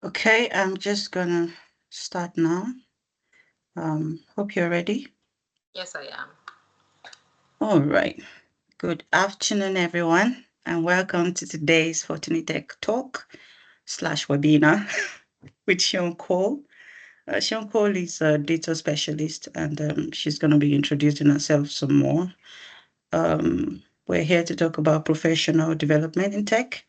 Okay, I'm just gonna start now. Hope you're ready. Yes, I am. All right. Good afternoon, everyone, and welcome to today's Fortini Tech Talk slash webinar with Seun Cole. Seun Cole is a data specialist, and she's going to be introducing herself some more. We're here to talk about professional development in tech,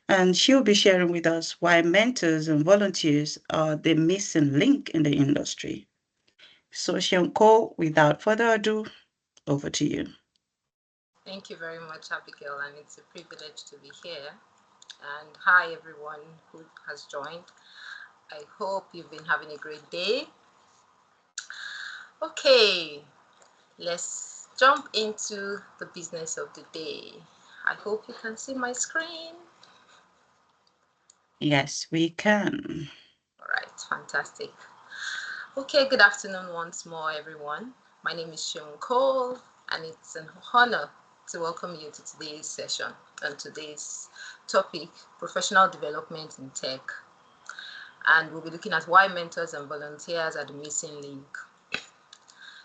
and she'll be sharing with us why mentors and volunteers are the missing link in the industry. So, Seun Cole, without further ado, over to you. Thank you very much, Abigail, and it's a privilege to be here. And hi, everyone who has joined. I hope you've been having a great day. Okay, let's jump into the business of the day. I hope you can see my screen. Yes, we can. All right, fantastic. Okay, good afternoon once more, everyone. My name is Seun Cole, and it's an honor to welcome you to today's session and today's topic, professional development in tech. And we'll be looking at why mentors and volunteers are the missing link.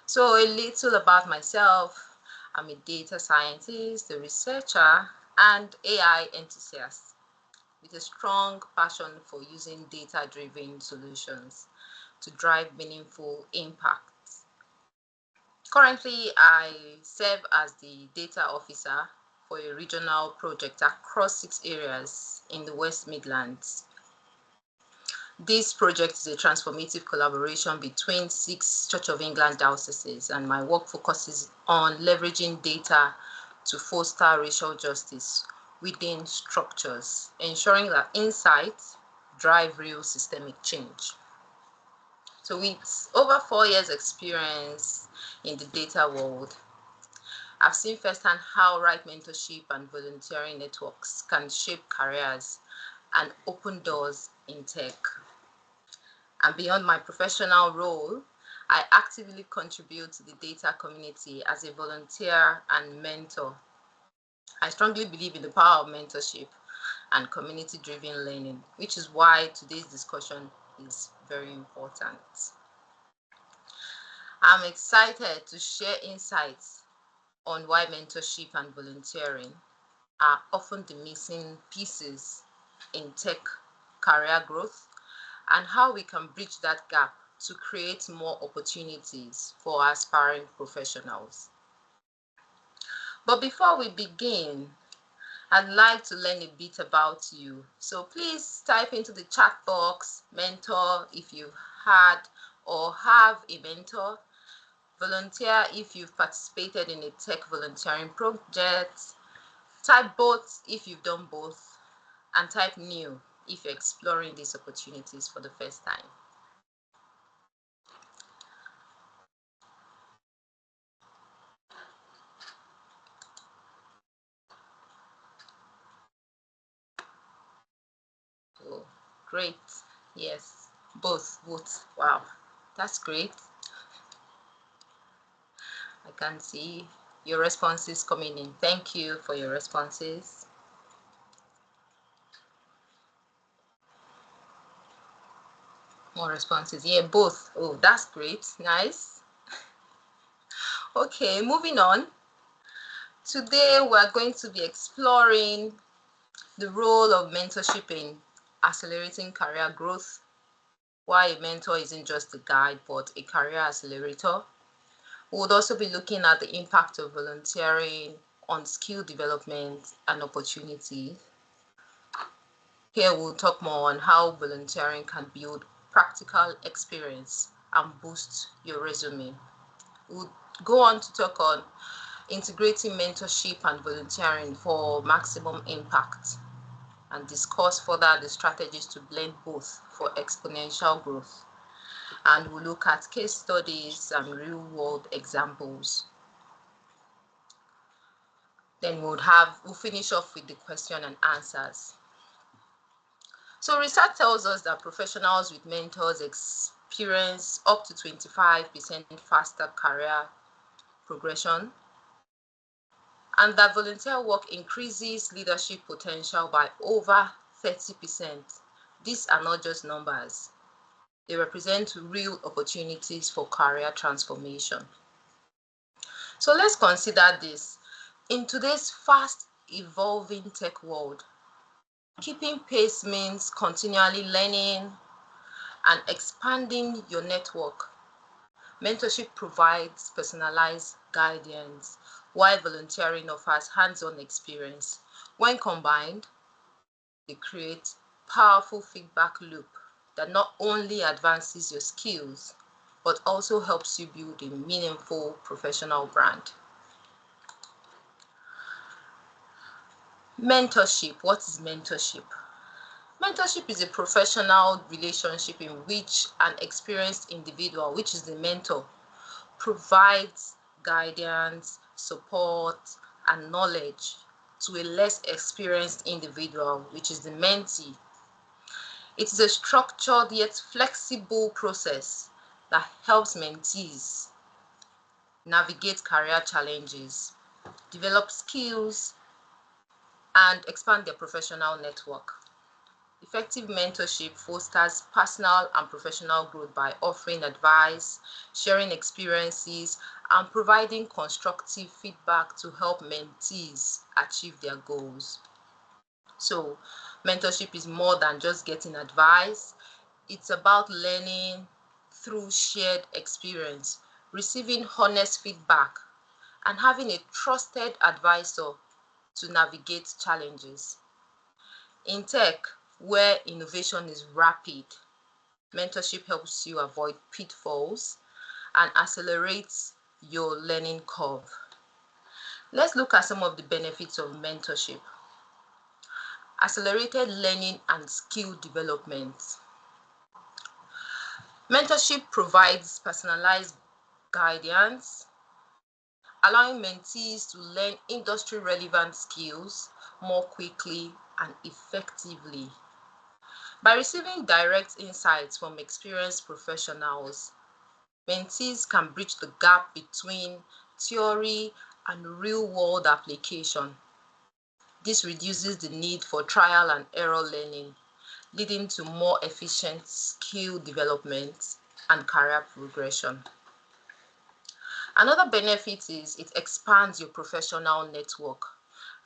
So a little about myself. I'm a data scientist, a researcher, and AI enthusiast with a strong passion for using data-driven solutions to drive meaningful impact. Currently, I serve as the data officer for a regional project across 6 areas in the West Midlands. This project is a transformative collaboration between 6 Church of England dioceses, and my work focuses on leveraging data to foster racial justice within structures, ensuring that insights drive real systemic change. So with over 4 years experience in the data world, I've seen firsthand how right mentorship and volunteering networks can shape careers and open doors in tech. And beyond my professional role, I actively contribute to the data community as a volunteer and mentor. I strongly believe in the power of mentorship and community-driven learning, which is why today's discussion is very important. I'm excited to share insights on why mentorship and volunteering are often the missing pieces in tech career growth and how we can bridge that gap to create more opportunities for aspiring professionals. But before we begin, I'd like to learn a bit about you. So please type into the chat box mentor if you've had or have a mentor, volunteer if you've participated in a tech volunteering project, type both if you've done both, and type new if you're exploring these opportunities for the first time. Oh, great. Yes, both. Wow, that's great. I can see your responses coming in. Thank you for your responses. More responses. Yeah, both. Oh, that's great. Nice. Okay, moving on. Today we're going to be exploring the role of mentorship in accelerating career growth, why a mentor isn't just a guide but a career accelerator. We would also be looking at the impact of volunteering on skill development and opportunities. Here we'll talk more on how volunteering can build practical experience and boost your resume. We'll go on to talk on integrating mentorship and volunteering for maximum impact and discuss further the strategies to blend both for exponential growth. And we'll look at case studies and real-world examples. Then we'll finish off with the question and answers. So research tells us that professionals with mentors experience up to 25% faster career progression, and that volunteer work increases leadership potential by over 30% These are not just numbers. They represent real opportunities for career transformation. So let's consider this. In today's fast evolving tech world, keeping pace means continually learning and expanding your network. Mentorship provides personalized guidance, while volunteering offers hands-on experience. When combined, they create powerful feedback loop that not only advances your skills, but also helps you build a meaningful professional brand. Mentorship. What is mentorship? Mentorship is a professional relationship in which an experienced individual, which is the mentor, provides guidance, support, and knowledge to a less experienced individual, which is the mentee. It is a structured yet flexible process that helps mentees navigate career challenges, develop skills, and expand their professional network. Effective mentorship fosters personal and professional growth by offering advice, sharing experiences, and providing constructive feedback to help mentees achieve their goals. So, mentorship is more than just getting advice, it's about learning through shared experience, receiving honest feedback, and having a trusted advisor to navigate challenges. In tech, where innovation is rapid, mentorship helps you avoid pitfalls and accelerates your learning curve. Let's look at some of the benefits of mentorship. Accelerated learning and skill development. Mentorship provides personalized guidance, allowing mentees to learn industry relevant skills more quickly and effectively. By receiving direct insights from experienced professionals, mentees can bridge the gap between theory and real-world application. This reduces the need for trial and error learning, leading to more efficient skill development and career progression. Another benefit is it expands your professional network,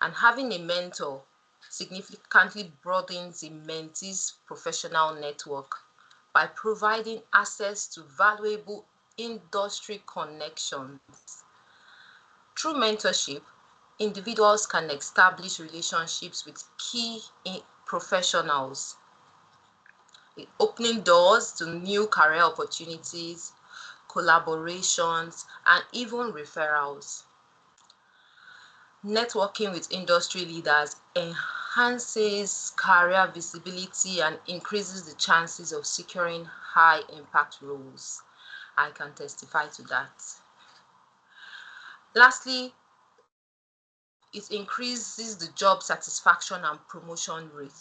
and having a mentor significantly broadens a mentee's professional network by providing access to valuable industry connections. Through mentorship, individuals can establish relationships with key professionals, opening doors to new career opportunities, collaborations, and even referrals. Networking with industry leaders enhances career visibility and increases the chances of securing high impact roles. I can testify to that. Lastly, it increases the job satisfaction and promotion rate.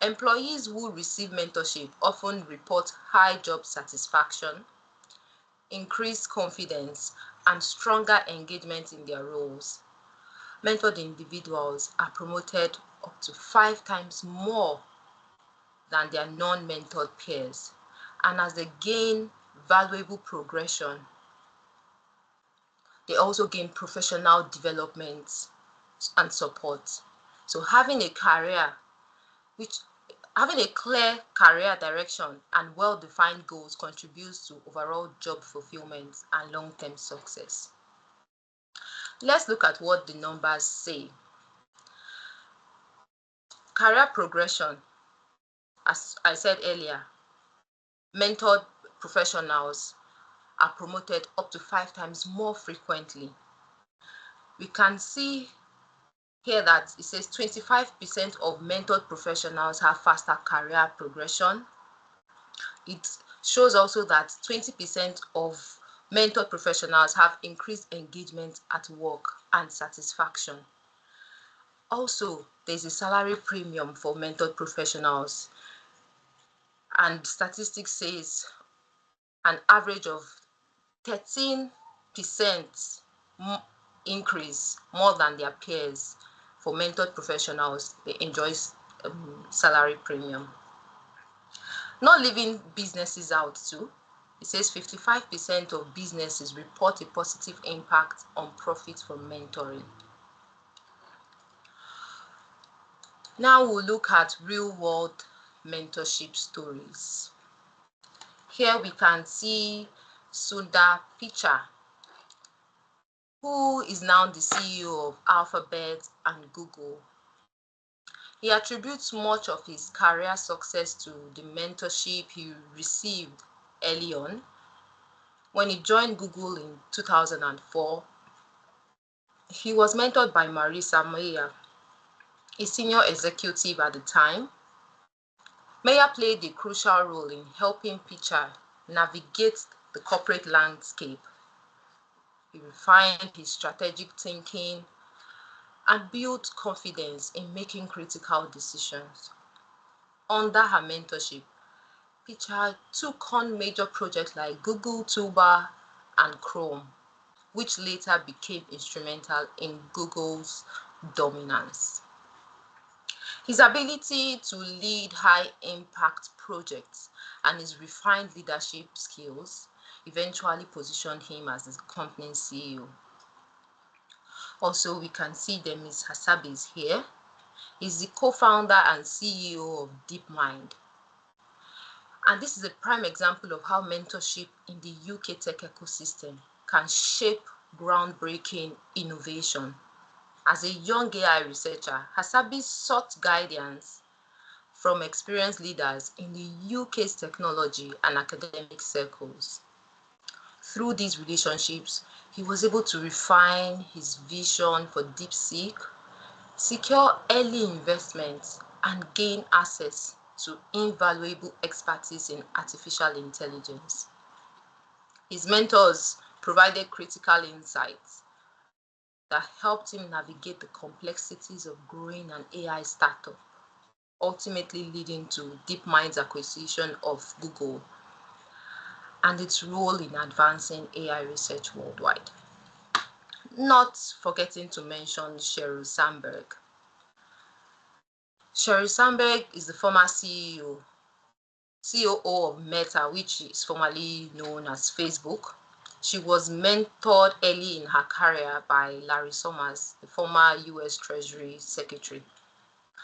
Employees who receive mentorship often report high job satisfaction, increased confidence, and stronger engagement in their roles. Mentored individuals are promoted up to 5 times more than their non-mentored peers. And as they gain valuable progression, they also gain professional development and support. So having a clear career direction and well-defined goals contributes to overall job fulfillment and long-term success. Let's look at what the numbers say. Career progression, as I said earlier, mentored professionals are promoted up to 5 times more frequently. We can see here that it says 25% of mentored professionals have faster career progression. It shows also that 20% of mentored professionals have increased engagement at work and satisfaction. Also, there's a salary premium for mentored professionals, and statistics says an average of 13% increase more than their peers for mentored professionals. They enjoy salary premium. Not leaving businesses out too. It says 55% of businesses report a positive impact on profits from mentoring. Now we'll look at real-world mentorship stories. Here we can see Sundar Pichai, who is now the CEO of Alphabet and Google. He attributes much of his career success to the mentorship he received early on. When he joined Google in 2004, he was mentored by Marissa Mayer, a senior executive at the time. Mayer played a crucial role in helping Pichai navigate the corporate landscape. He refined his strategic thinking and built confidence in making critical decisions. Under her mentorship, Pichai took on major projects like Google Toolbar and Chrome, which later became instrumental in Google's dominance. His ability to lead high-impact projects and his refined leadership skills eventually positioned him as the company's CEO. Also, we can see Demis Hassabis here. He's the co-founder and CEO of DeepMind. And this is a prime example of how mentorship in the UK tech ecosystem can shape groundbreaking innovation. As a young AI researcher, Hassabis sought guidance from experienced leaders in the UK's technology and academic circles. Through these relationships, he was able to refine his vision for DeepSeek, secure early investments, and gain access to invaluable expertise in artificial intelligence. His mentors provided critical insights that helped him navigate the complexities of growing an AI startup, ultimately leading to DeepMind's acquisition of Google and its role in advancing AI research worldwide. Not forgetting to mention Sheryl Sandberg. Sheryl Sandberg is the former COO of Meta, which is formerly known as Facebook. She was mentored early in her career by Larry Summers, the former US Treasury Secretary.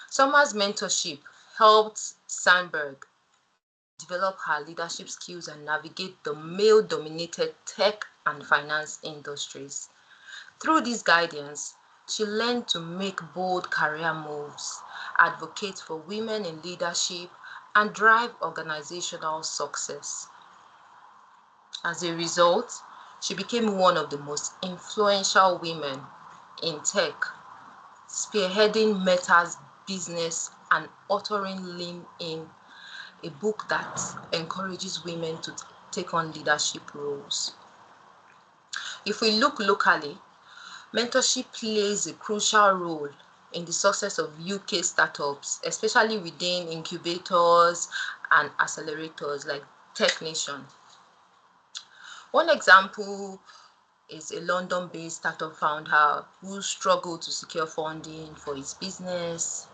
Summers' mentorship helped Sandberg develop her leadership skills and navigate the male-dominated tech and finance industries. Through this guidance, she learned to make bold career moves, advocate for women in leadership, and drive organizational success. As a result, she became one of the most influential women in tech, spearheading Meta's business and authoring Lean In, a book that encourages women to take on leadership roles. If we look locally, mentorship plays a crucial role in the success of UK startups, especially within incubators and accelerators like Tech Nation. One example is a London-based startup founder who struggled to secure funding for his business.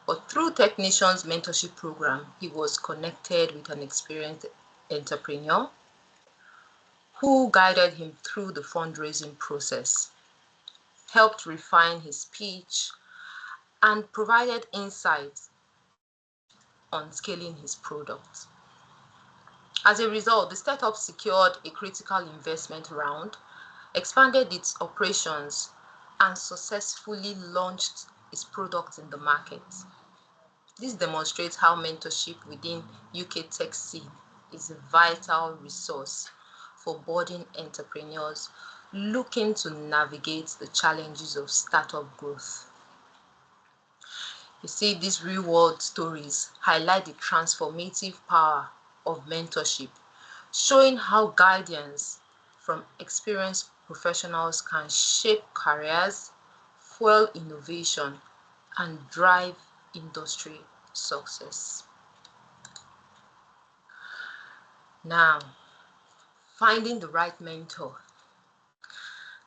But through Tech Nation's mentorship program, he was connected with an experienced entrepreneur who guided him through the fundraising process, helped refine his pitch, and provided insights on scaling his product. As a result, the startup secured a critical investment round, expanded its operations, and successfully launched its product in the market. This demonstrates how mentorship within UK tech scene is a vital resource for budding entrepreneurs looking to navigate the challenges of startup growth. You see, these real-world stories highlight the transformative power of mentorship, showing how guidance from experienced professionals can shape careers, fuel innovation, and drive industry success. Now, finding the right mentor.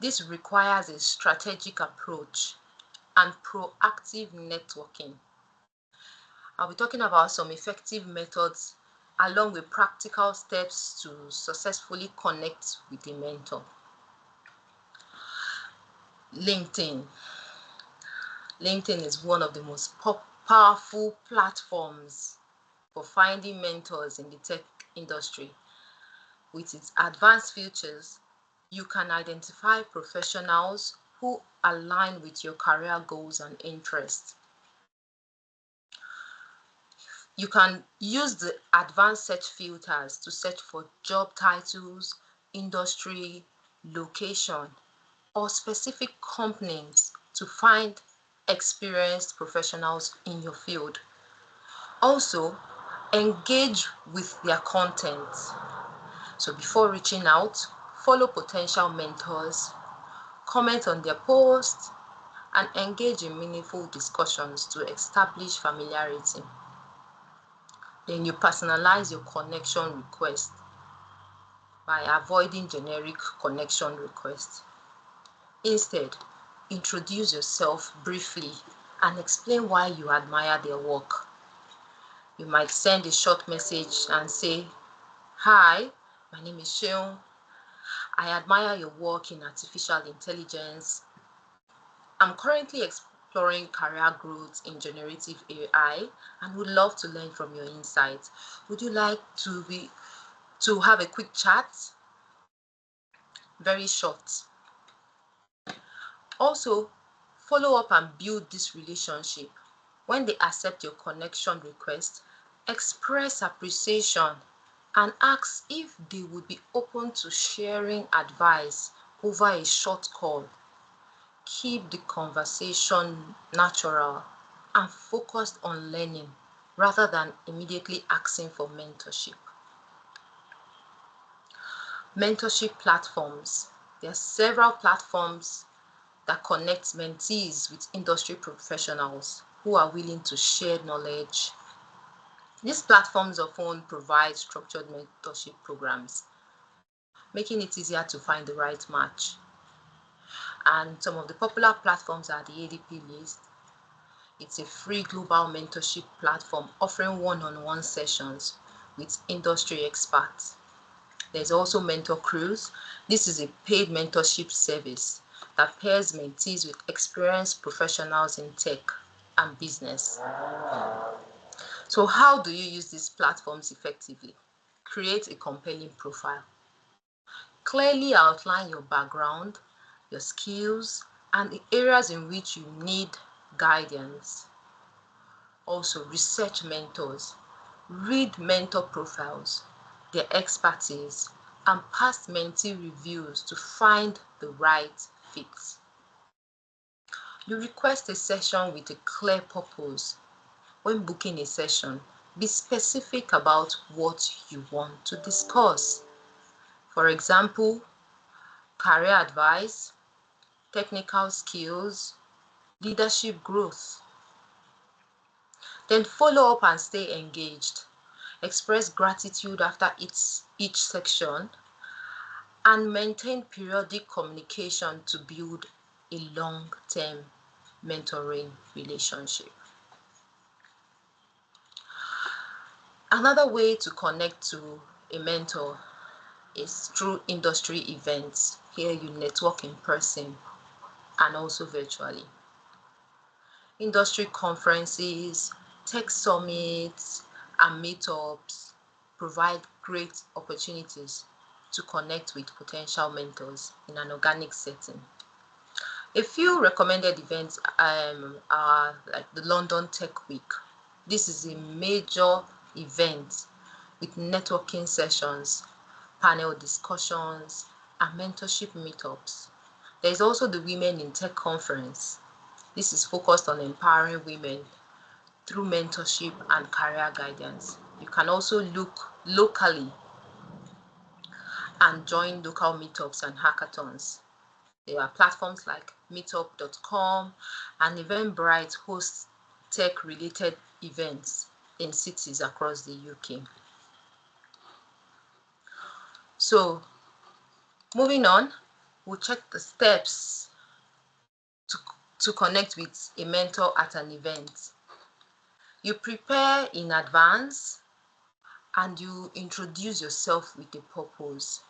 This requires a strategic approach and proactive networking. I'll be talking about some effective methods along with practical steps to successfully connect with a mentor. LinkedIn. LinkedIn is one of the most powerful platforms for finding mentors in the tech industry. With its advanced features, you can identify professionals who align with your career goals and interests. You can use the advanced search filters to search for job titles, industry, location, or specific companies to find experienced professionals in your field. Also, engage with their content. So before reaching out, follow potential mentors, comment on their posts, and engage in meaningful discussions to establish familiarity. Then you personalize your connection request by avoiding generic connection requests. Instead, introduce yourself briefly and explain why you admire their work. You might send a short message and say, "Hi, my name is Seun. I admire your work in artificial intelligence. I'm currently exploring career growth in generative AI and would love to learn from your insights. Would you like to have a quick chat?" Very short. Also, follow up and build this relationship. When they accept your connection request, express appreciation and ask if they would be open to sharing advice over a short call. Keep the conversation natural and focused on learning rather than immediately asking for mentorship. Mentorship platforms. There are several platforms that connect mentees with industry professionals who are willing to share knowledge. These platforms often provide structured mentorship programs, making it easier to find the right match. And some of the popular platforms are the ADP list. It's a free global mentorship platform offering one-on-one sessions with industry experts. There's also Mentor Cruise. This is a paid mentorship service that pairs mentees with experienced professionals in tech and business. So how do you use these platforms effectively? Create a compelling profile. Clearly outline your background, your skills, and the areas in which you need guidance. Also, research mentors. Read mentor profiles, their expertise, and past mentee reviews to find the right fit. You request a session with a clear purpose. When booking a session, be specific about what you want to discuss. For example, career advice, technical skills, leadership growth. Then follow up and stay engaged. Express gratitude after each section and maintain periodic communication to build a long-term mentoring relationship. Another way to connect to a mentor is through industry events. Here you network in person and also virtually. Industry conferences, tech summits, and meetups provide great opportunities to connect with potential mentors in an organic setting. A few recommended events are like the London Tech Week. This is a major event with networking sessions, panel discussions, and mentorship meetups. There is also the Women in Tech Conference. This is focused on empowering women through mentorship and career guidance. You can also look locally and join local meetups and hackathons. There are platforms like meetup.com and Eventbrite hosts tech-related events in cities across the UK. So, moving on, we'll check the steps to connect with a mentor at an event. You prepare in advance and you introduce yourself with a purpose.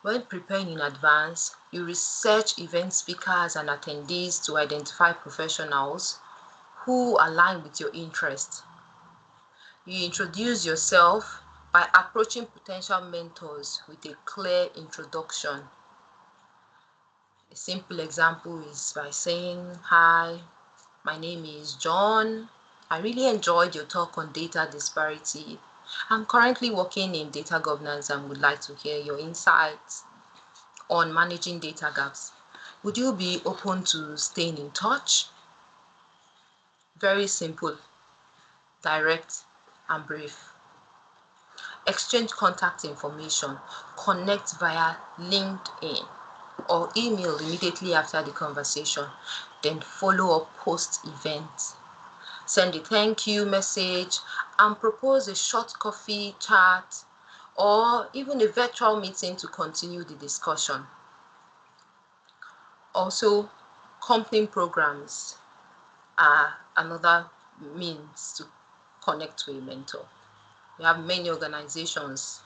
When preparing in advance, you research event speakers and attendees to identify professionals who align with your interests. You introduce yourself by approaching potential mentors with a clear introduction. A simple example is by saying, "Hi, my name is John. I really enjoyed your talk on data disparity. I'm currently working in data governance and would like to hear your insights on managing data gaps. Would you be open to staying in touch?" Very simple, direct, and brief. Exchange contact information. Connect via LinkedIn or email immediately after the conversation. Then follow up post-event. Send a thank you message and propose a short coffee chat or even a virtual meeting to continue the discussion. Also, company programs are another means to connect to a mentor. We have many organizations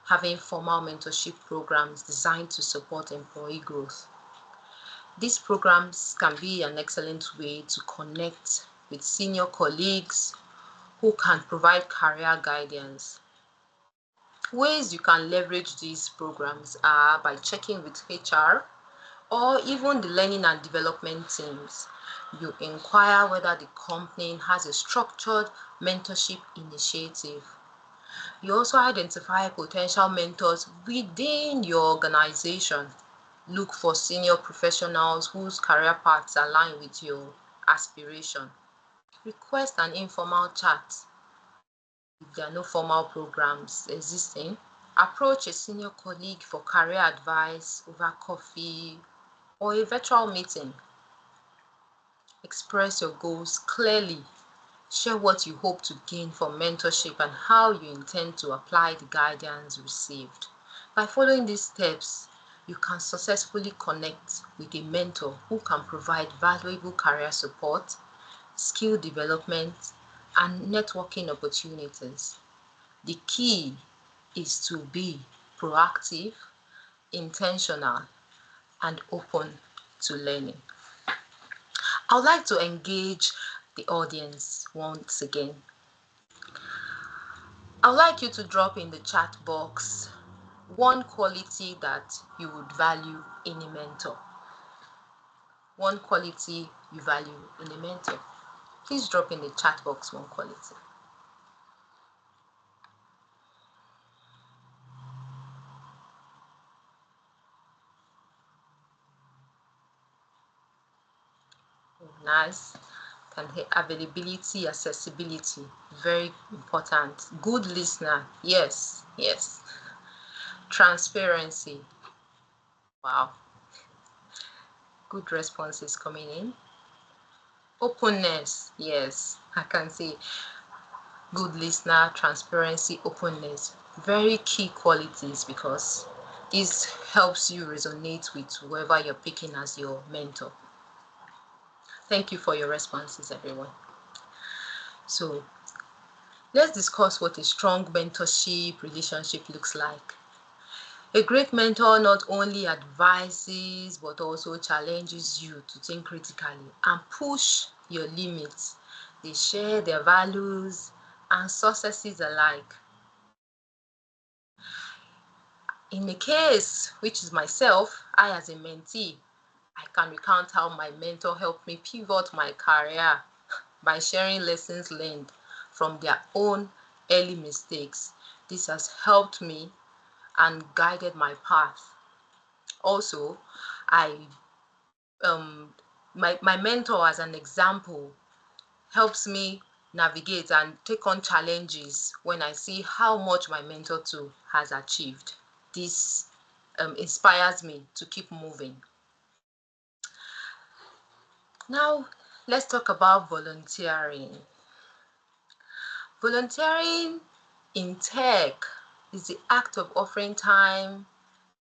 having formal mentorship programs designed to support employee growth. These programs can be an excellent way to connect with senior colleagues who can provide career guidance. Ways you can leverage these programs are by checking with HR or even the learning and development teams. You inquire whether the company has a structured mentorship initiative. You also identify potential mentors within your organization. Look for senior professionals whose career paths align with your aspiration. Request an informal chat if there are no formal programs existing. Approach a senior colleague for career advice over coffee or a virtual meeting. Express your goals clearly. Share what you hope to gain from mentorship and how you intend to apply the guidance received. By following these steps, you can successfully connect with a mentor who can provide valuable career support, skill development, and networking opportunities. The key is to be proactive, intentional, and open to learning. I would like to engage the audience once again. I would like you to drop in the chat box one quality that you would value in a mentor. One quality you value in a mentor. Please drop in the chat box one quality. Nice. Can hear availability, accessibility, very important. Good listener, yes, yes. Transparency, wow, good responses coming in. Openness, yes, I can say good listener, transparency, openness, very key qualities because this helps you resonate with whoever you're picking as your mentor. Thank you for your responses, everyone. So let's discuss what a strong mentorship relationship looks like. A great mentor not only advises but also challenges you to think critically and push your limits. They share their values and successes alike. In a case which is myself, I as a mentee, I can recount how my mentor helped me pivot my career by sharing lessons learned from their own early mistakes. This has helped me and guided my path. Also, I my mentor as an example helps me navigate and take on challenges when I see how much my mentor too has achieved. This inspires me to keep moving. Now, let's talk about volunteering. Volunteering in tech is the act of offering time,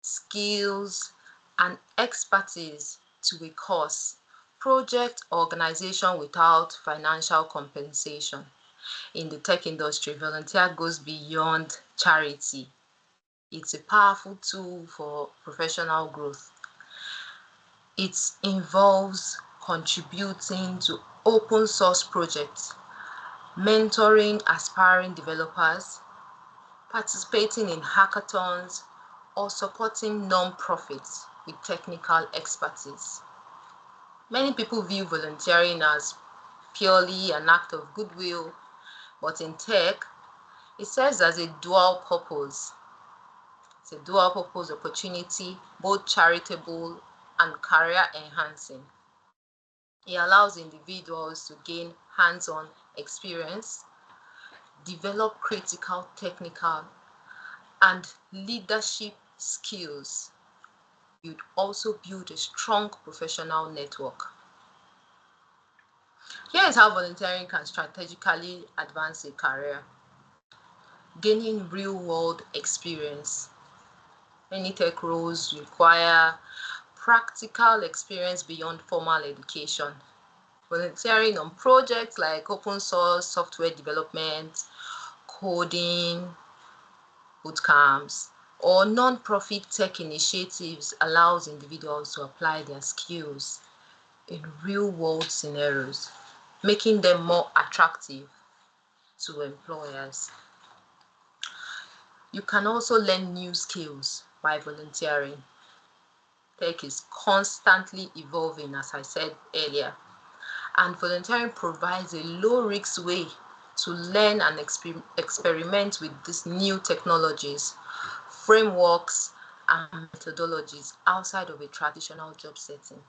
skills, and expertise to a cause, project, or organization without financial compensation. In the tech industry, volunteer goes beyond charity. It's a powerful tool for professional growth. It involves contributing to open source projects, mentoring aspiring developers, participating in hackathons, or supporting non-profits with technical expertise. Many people view volunteering as purely an act of goodwill, but in tech, it serves as a dual purpose. It's a dual purpose opportunity, both charitable and career enhancing. It allows individuals to gain hands-on experience, develop critical technical and leadership skills. You'd also build a strong professional network. Here is how volunteering can strategically advance a career. Gaining real-world experience. Many tech roles require practical experience beyond formal education. Volunteering on projects like open source software development, coding, bootcamps, or non-profit tech initiatives allows individuals to apply their skills in real-world scenarios, making them more attractive to employers. You can also learn new skills by volunteering. Tech is constantly evolving, as I said earlier, and volunteering provides a low-risk way to learn and experiment with these new technologies, frameworks, and methodologies outside of a traditional job setting.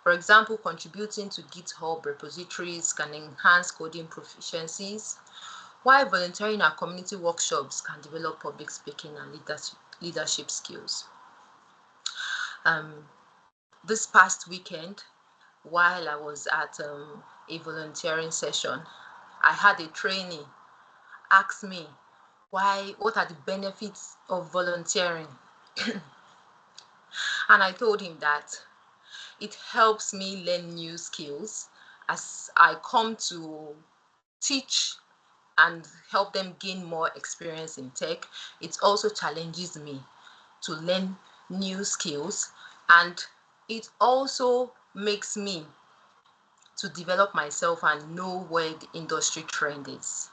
For example, contributing to GitHub repositories can enhance coding proficiencies, while volunteering at community workshops can develop public speaking and leadership skills. This past weekend, while I was at a volunteering session, I had a trainee ask me what are the benefits of volunteering? And I told him that it helps me learn new skills as I come to teach and help them gain more experience in tech. It also challenges me to learn new skills, and it also makes me to develop myself and know where the industry trend is.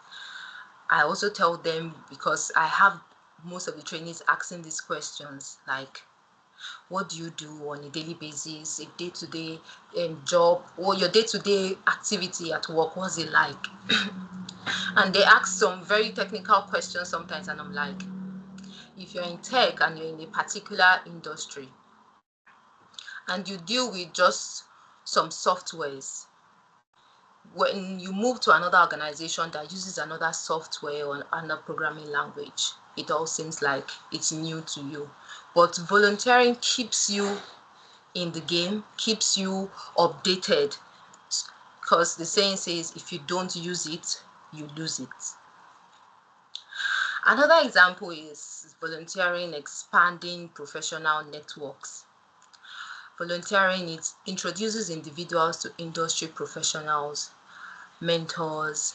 I also tell them, because I have most of the trainees asking these questions like, what do you do on a daily basis, a day-to-day job, or your day-to-day activity at work, what's it like? And they ask some very technical questions sometimes, and I'm like, if you're in tech and you're in a particular industry and you deal with just some softwares, when you move to another organization that uses another software or another programming language, it all seems like it's new to you. But volunteering keeps you in the game, keeps you updated, because the saying says, if you don't use it, you lose it. Another example is volunteering expanding professional networks. Volunteering introduces individuals to industry professionals, mentors,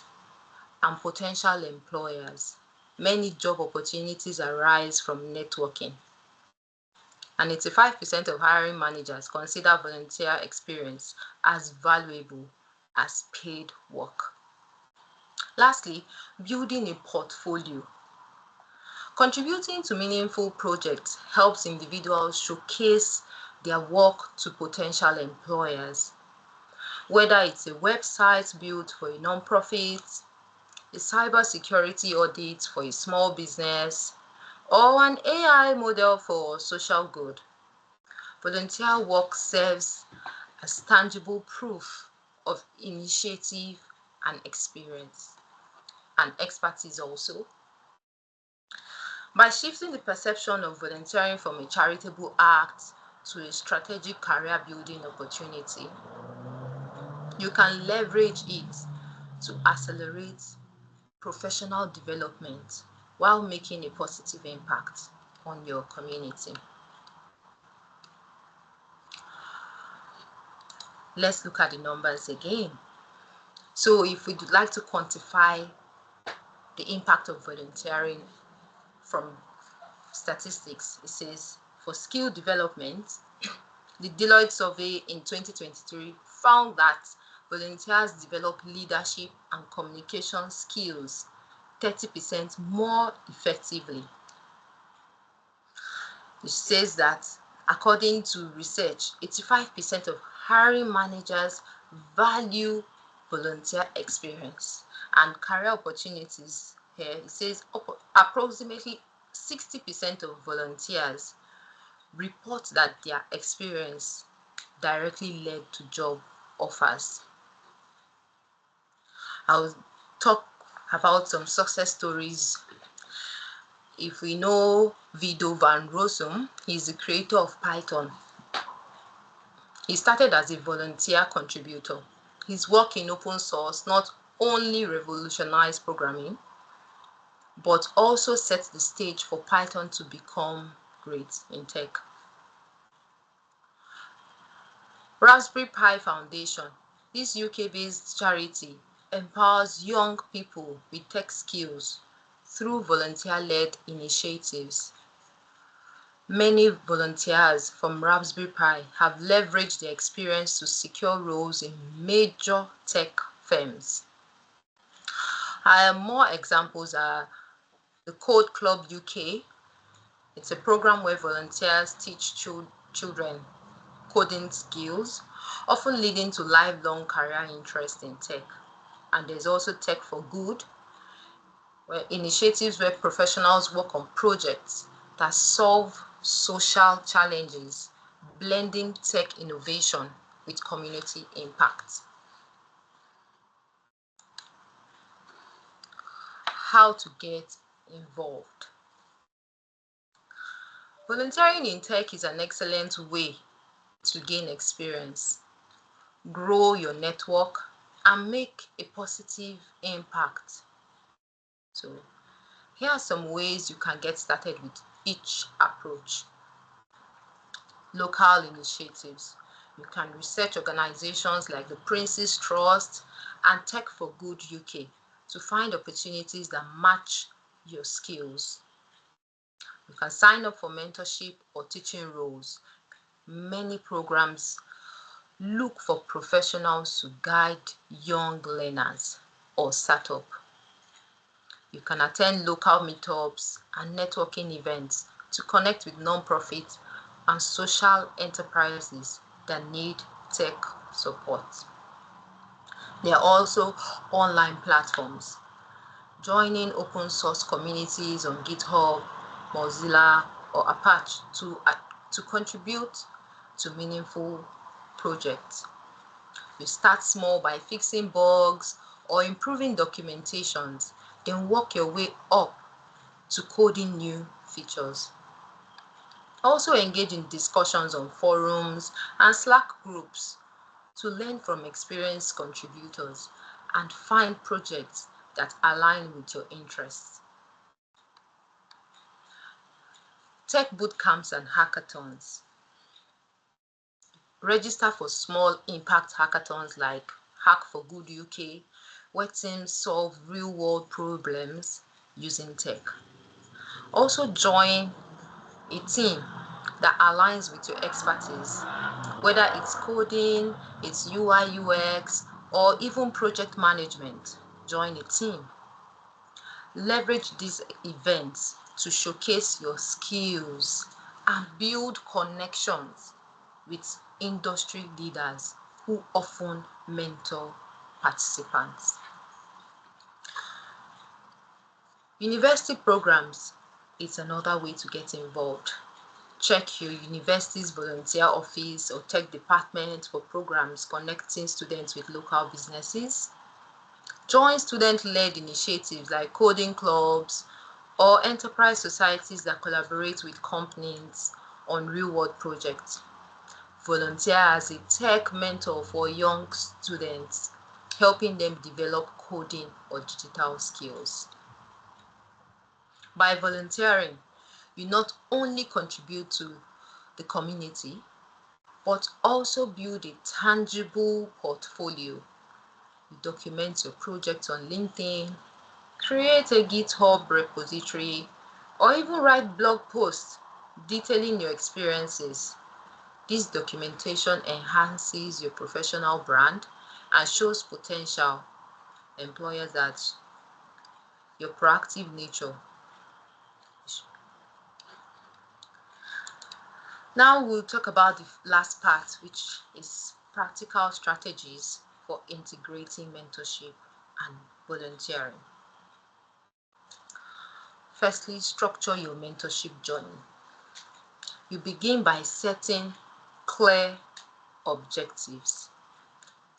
and potential employers. Many job opportunities arise from networking, and 85% of hiring managers consider volunteer experience as valuable as paid work. Lastly, building a portfolio. Contributing to meaningful projects helps individuals showcase their work to potential employers, whether it's a website built for a non-profit, a cybersecurity audit for a small business, or an AI model for social good. Volunteer work serves as tangible proof of initiative and experience, and expertise also. By shifting the perception of volunteering from a charitable act to a strategic career building opportunity, you can leverage it to accelerate professional development while making a positive impact on your community. Let's look at the numbers again. So if we'd like to quantify the impact of volunteering from statistics, it says for skill development, the Deloitte survey in 2023 found that volunteers develop leadership and communication skills 30% more effectively. It says that according to research, 85% of hiring managers value volunteer experience and career opportunities. Here it says approximately 60% of volunteers report that their experience directly led to job offers. I'll talk about some success stories. If we know Vido van Rossum, he's the creator of Python. He started as a volunteer contributor. His work in open source not only revolutionized programming, but also set the stage for Python to become great in tech. Raspberry Pi Foundation, this UK-based charity, empowers young people with tech skills through volunteer-led initiatives. Many volunteers from Raspberry Pi have leveraged their experience to secure roles in major tech firms. More examples are the Code Club UK. It's a program where volunteers teach children coding skills, often leading to lifelong career interest in tech. And there's also Tech for Good, where initiatives where professionals work on projects that solve social challenges, blending tech innovation with community impact. How to get involved. Volunteering in tech is an excellent way to gain experience, grow your network, and make a positive impact. So here are some ways you can get started with each approach. Local initiatives. You can research organizations like the Prince's Trust and Tech for Good UK to find opportunities that match your skills. You can sign up for mentorship or teaching roles. Many programs look for professionals to guide young learners or startup. You can attend local meetups and networking events to connect with nonprofits and social enterprises that need tech support. There are also online platforms. Joining open source communities on GitHub, Mozilla, or Apache to contribute to meaningful projects. You start small by fixing bugs or improving documentations, then work your way up to coding new features. Also engage in discussions on forums and Slack groups to learn from experienced contributors and find projects that align with your interests. Tech bootcamps and hackathons. Register for small impact hackathons like Hack for Good UK, where teams solve real-world problems using tech. Also join a team that aligns with your expertise, whether it's coding, it's UI UX, or even project management. Join a team. Leverage these events to showcase your skills and build connections with industry leaders who often mentor participants. University programs is another way to get involved. Check your university's volunteer office or tech department for programs connecting students with local businesses. Join student-led initiatives like coding clubs or enterprise societies that collaborate with companies on real-world projects. Volunteer as a tech mentor for young students, helping them develop coding or digital skills. By volunteering, you not only contribute to the community, but also build a tangible portfolio. you document your project on LinkedIn, create a GitHub repository, or even write blog posts detailing your experiences. This documentation enhances your professional brand and shows potential employers that your proactive nature. Now we'll talk about the last part, which is practical strategies for integrating mentorship and volunteering. Firstly, structure your mentorship journey. You begin by setting clear objectives.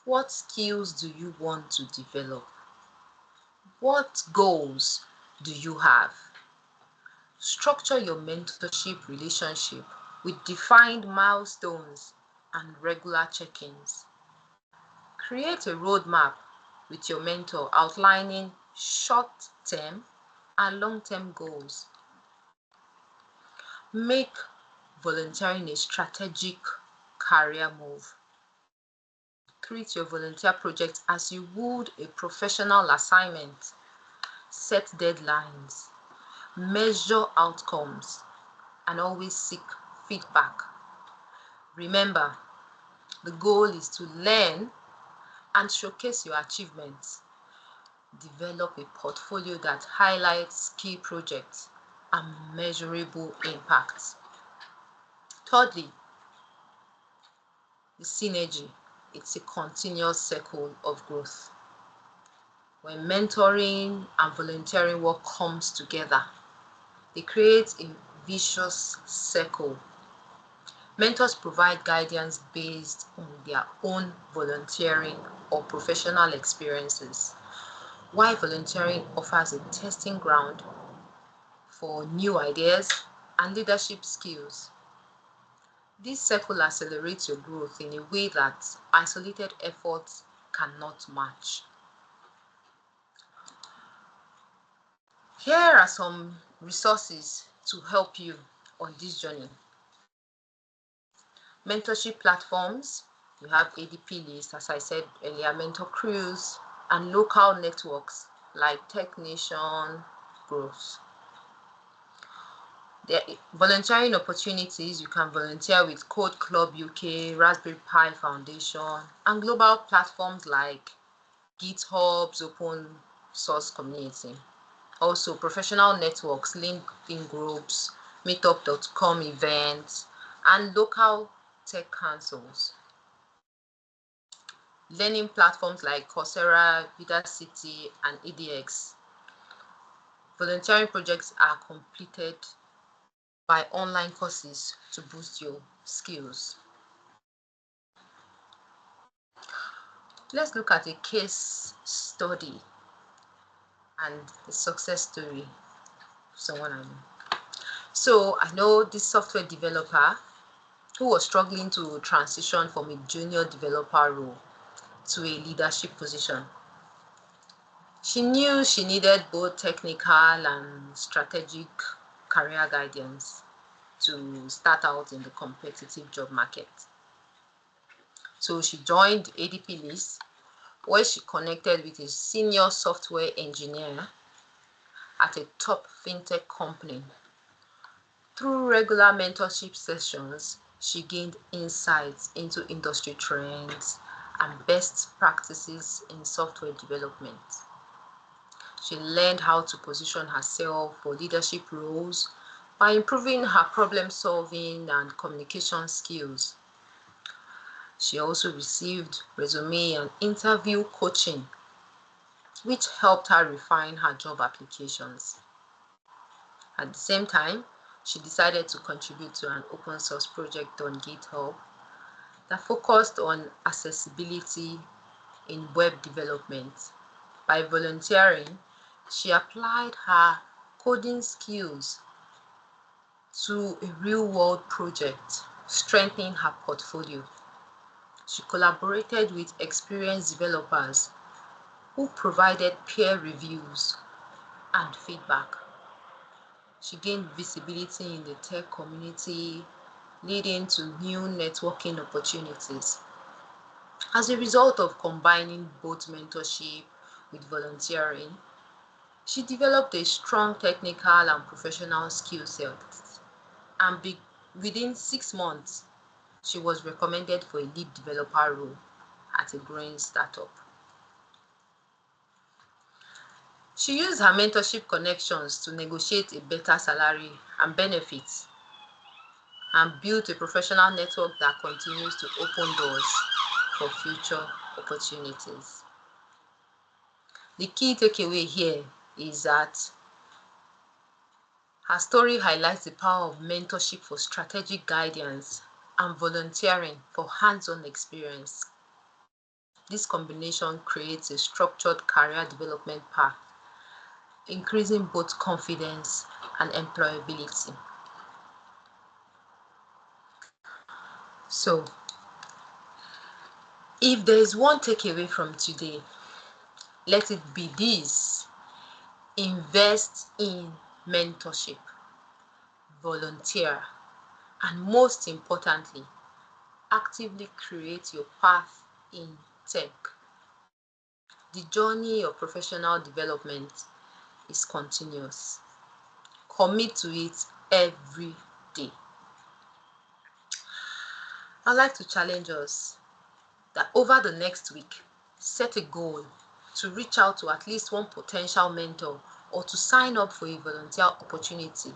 What skills do you want to develop? What goals do you have? Structure your mentorship relationship with defined milestones and regular check-ins. Create a roadmap with your mentor outlining short-term and long-term goals. Make volunteering a strategic career move. Treat your volunteer project as you would a professional assignment. Set deadlines, measure outcomes, and always seek feedback. Remember, the goal is to learn and showcase your achievements. Develop a portfolio that highlights key projects and measurable impacts. Thirdly, the synergy. It's a continuous circle of growth. When mentoring and volunteering work comes together, they create a vicious circle. Mentors provide guidance based on their own volunteering or professional experiences, while volunteering offers a testing ground for new ideas and leadership skills. This circle accelerates your growth in a way that isolated efforts cannot match. Here are some resources to help you on this journey. Mentorship platforms, you have ADP list, as I said earlier, mentor crews, and local networks like Tech Nation, Growth. The volunteering opportunities, you can volunteer with Code Club UK, Raspberry Pi Foundation, and global platforms like GitHub's open source community. Also, professional networks, LinkedIn groups, meetup.com events, and local tech councils. Learning platforms like Coursera, VidaCity, and EDX. Volunteering projects are completed by online courses to boost your skills. Let's look at a case study and a success story of someone I know. So I know this software developer who was struggling to transition from a junior developer role to a leadership position. She knew she needed both technical and strategic career guidance to start out in the competitive job market. So she joined ADP list, where she connected with a senior software engineer at a top fintech company. Through regular mentorship sessions, she gained insights into industry trends and best practices in software development. She learned how to position herself for leadership roles by improving her problem-solving and communication skills. She also received resume and interview coaching, which helped her refine her job applications. At the same time, she decided to contribute to an open source project on GitHub that focused on accessibility in web development. By volunteering, she applied her coding skills to a real-world project, strengthening her portfolio. She collaborated with experienced developers who provided peer reviews and feedback. She gained visibility in the tech community, leading to new networking opportunities. As a result of combining both mentorship with volunteering, she developed a strong technical and professional skill set, and within 6 months, she was recommended for a lead developer role at a growing startup. She used her mentorship connections to negotiate a better salary and benefits and built a professional network that continues to open doors for future opportunities. The key takeaway here is that her story highlights the power of mentorship for strategic guidance and volunteering for hands-on experience. This combination creates a structured career development path, increasing both confidence and employability. So, if there is one takeaway from today, let it be this: invest in mentorship, volunteer, and most importantly, actively create your path in tech. The journey of professional development is continuous. Commit to it every day. I'd like to challenge us that over the next week, set a goal to reach out to at least one potential mentor or to sign up for a volunteer opportunity.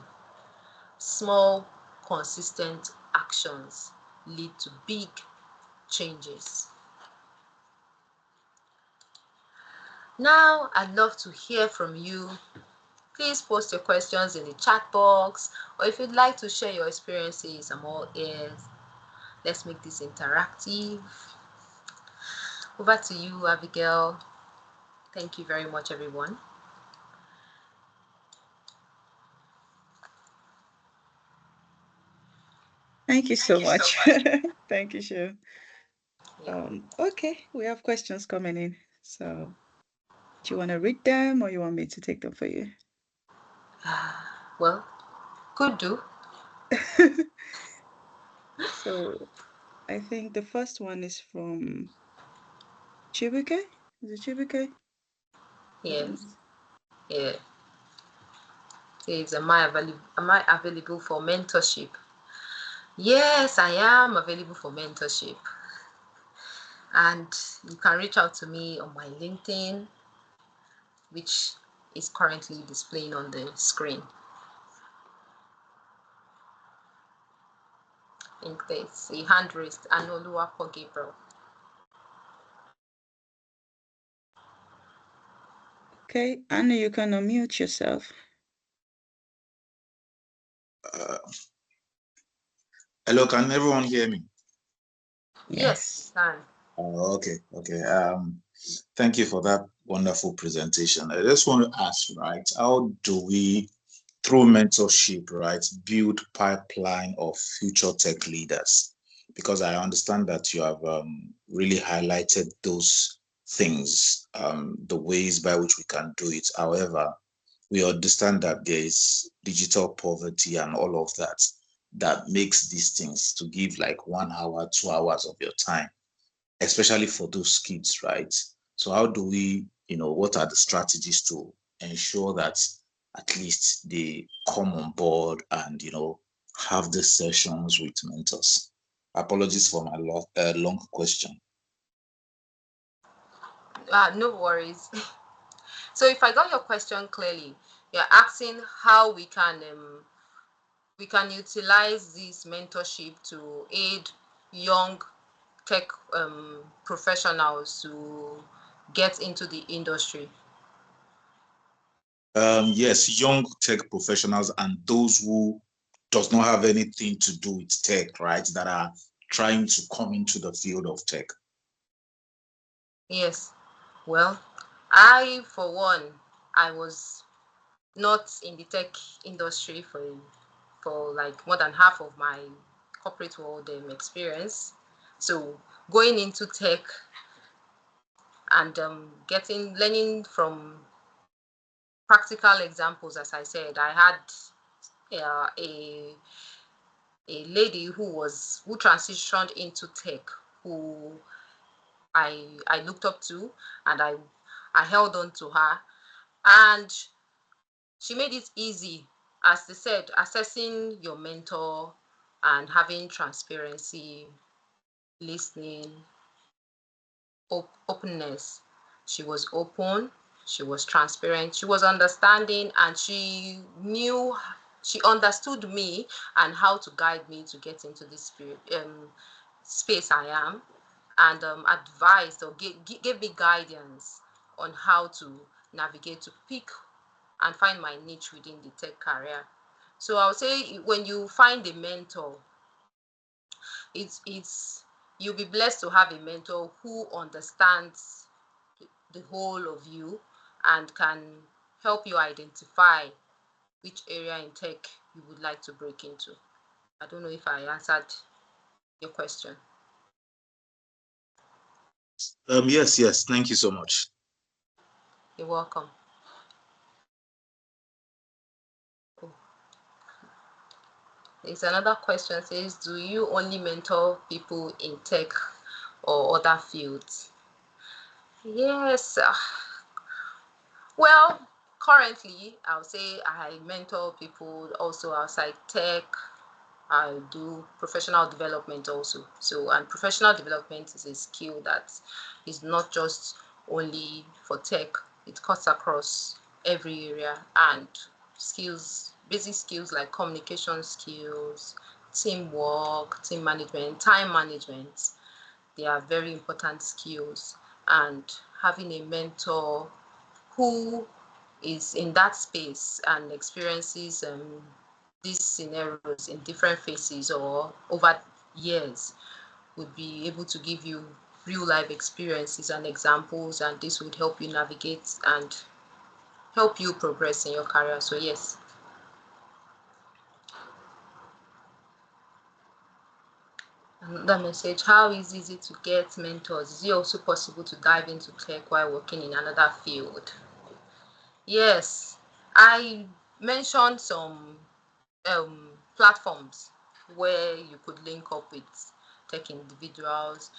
Small, consistent actions lead to big changes. Now, I'd love to hear from you. Please post your questions in the chat box, or if you'd like to share your experiences, I'm all ears. Let's make this interactive. Over to you, Abigail. Thank you very much, everyone. Thank you so much. Thank you, Shu. Yeah. Okay, we have questions coming in. So, do you want to read them or you want me to take them for you? Well, could do. So, I think the first one is from Chibuke. Is it Chibuke? I don't know. Yes. Yeah. Says, am I available for mentorship? Yes, I am available for mentorship. And you can reach out to me on my LinkedIn, which is currently displaying on the screen. I think there's a hand raised, Anoluwapo Gabriel. Okay, Anna, you can unmute yourself. Uh, Hello, can everyone hear me? Yes, Yes. you can. Oh, okay. Thank you for that wonderful presentation. I just want to ask, right, how do we, through mentorship, right, build pipeline of future tech leaders? Because I understand that you have really highlighted those things, the ways by which we can do it. However, we understand that there is digital poverty and all of that that makes these things to give like 1 hour, 2 hours of your time, especially for those kids, right? So how do we, what are the strategies to ensure that at least they come on board and, have the sessions with mentors? Apologies for my long question. No worries. So if I got your question clearly, you're asking how we can utilize this mentorship to aid young tech professionals to get into the industry. Yes, young tech professionals and those who does not have anything to do with tech, right? That are trying to come into the field of tech. Yes. Well, I, for one, I was not in the tech industry for like more than half of my corporate world experience. So going into tech and getting learning from practical examples, as I said, I had a lady who transitioned into tech, who I looked up to, and I held on to her, and she made it easy. As they said, assessing your mentor and having transparency, listening, openness. She was open, she was transparent, she was understanding, and she understood me and how to guide me to get into this space I am, and advised or gave me guidance on how to navigate to pick and find my niche within the tech career. So I would say when you find a mentor, it's you'll be blessed to have a mentor who understands the whole of you and can help you identify which area in tech you would like to break into. I don't know if I answered your question. Yes. Thank you so much. You're welcome. Oh, there's another question, says, do you only mentor people in tech or other fields? Yes. Well, currently, I would say I mentor people also outside tech. I do professional development also. So, and professional development is a skill that is not just only for tech, it cuts across every area, and skills, basic skills like communication skills, teamwork, team management, time management, they are very important skills. And having a mentor who is in that space and experiences these scenarios in different phases or over years would be able to give you real life experiences and examples, and this would help you navigate and help you progress in your career. So yes. Another message: how is it to get mentors? Is it also possible to dive into tech while working in another field? Yes, I mentioned some platforms where you could link up with tech individuals.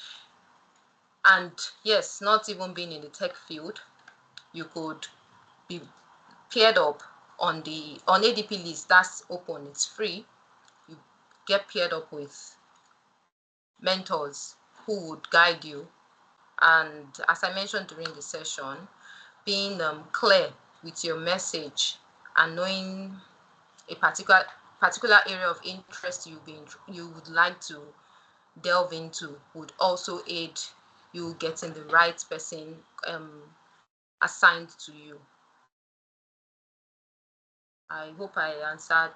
And yes, not even being in the tech field, you could be paired up on ADP list. That's open, it's free. You get paired up with mentors who would guide you. And as I mentioned during the session, being clear with your message and knowing a particular area of interest you would like to delve into would also aid you getting the right person assigned to you. I hope I answered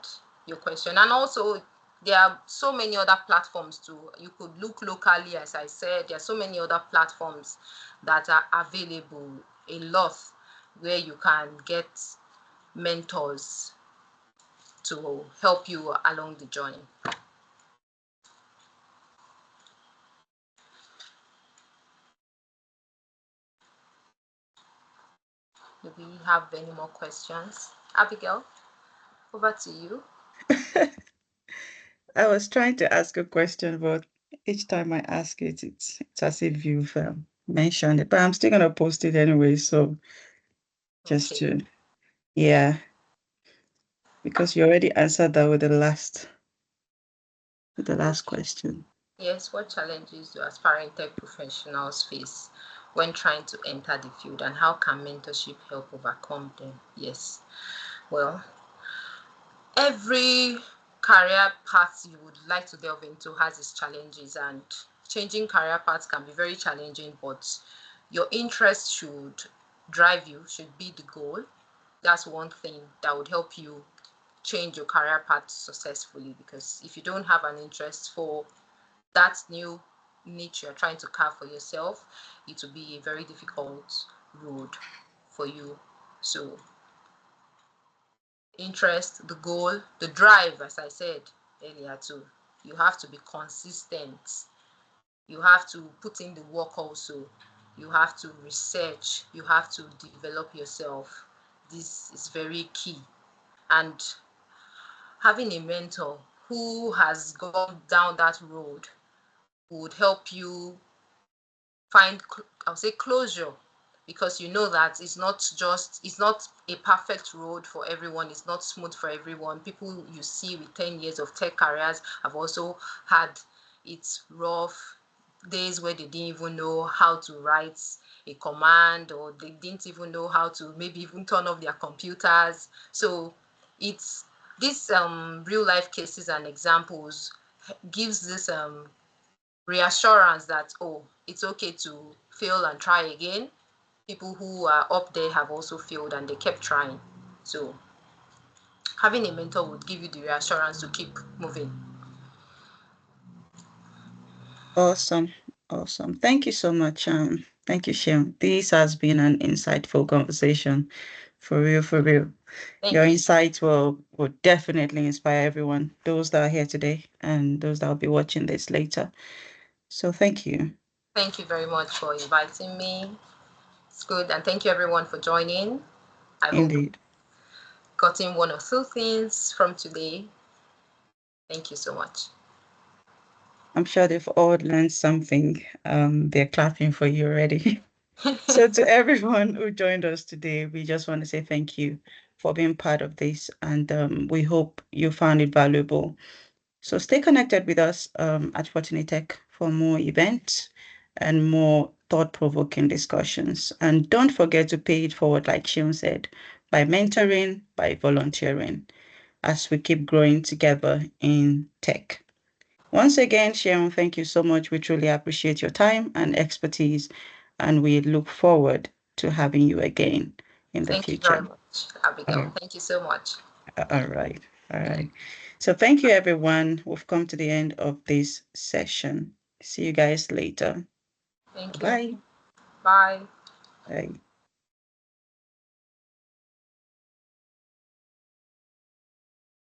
your question. And also, there are so many other platforms too. You could look locally, as I said. There are so many other platforms that are available, a lot, where you can get mentors to help you along the journey. Do we have any more questions? Abigail, over to you. I was trying to ask a question, but each time I ask it, it's as if you've mentioned it. But I'm still gonna post it anyway. So just Okay. to, yeah, because you already answered that with the last Okay. question. Yes, what challenges do aspiring tech professionals face when trying to enter the field, and how can mentorship help overcome them? Yes. Well, every career path you would like to delve into has its challenges, and changing career paths can be very challenging, but your interest should drive you, should be the goal. That's one thing that would help you change your career path successfully, because if you don't have an interest for that new niche you're trying to carve for yourself, it will be a very difficult road for you. So interest, the goal, the drive, as I said earlier too, you have to be consistent. You have to put in the work also. You have to research. You have to develop yourself. This is very key. And having a mentor who has gone down that road would help you find, I'll say, closure, because you know that it's not a perfect road for everyone. It's not smooth for everyone. People you see with 10 years of tech careers have also had its rough days where they didn't even know how to write a command, or they didn't even know how to maybe even turn off their computers. So it's these real life cases and examples gives this reassurance that, oh, it's okay to fail and try again. People who are up there have also failed and they kept trying. So having a mentor would give you the reassurance to keep moving. Awesome. Awesome. Thank you so much. Thank you, Seun. This has been an insightful conversation. For real, for real. Your Thank you. insights will definitely inspire everyone, those that are here today and those that will be watching this later. So thank you. Thank you very much for inviting me. It's good. And thank you everyone for joining. I hope Indeed. gotten one or two things from today. Thank you so much. I'm sure they've all learned something. They're clapping for you already. So to everyone who joined us today, we just want to say thank you for being part of this, and we hope you found it valuable. So stay connected with us at Fortini Tech for more events and more thought-provoking discussions. And don't forget to pay it forward, like Seun said, by mentoring, by volunteering, as we keep growing together in tech. Once again, Sharon, thank you so much. We truly appreciate your time and expertise, and we look forward to having you again in the Thank you very future. much, Abigail. Thank you so much. All right. All right. So thank you, everyone. We've come to the end of this session. See you guys later. Thank you. Bye. Bye. Bye.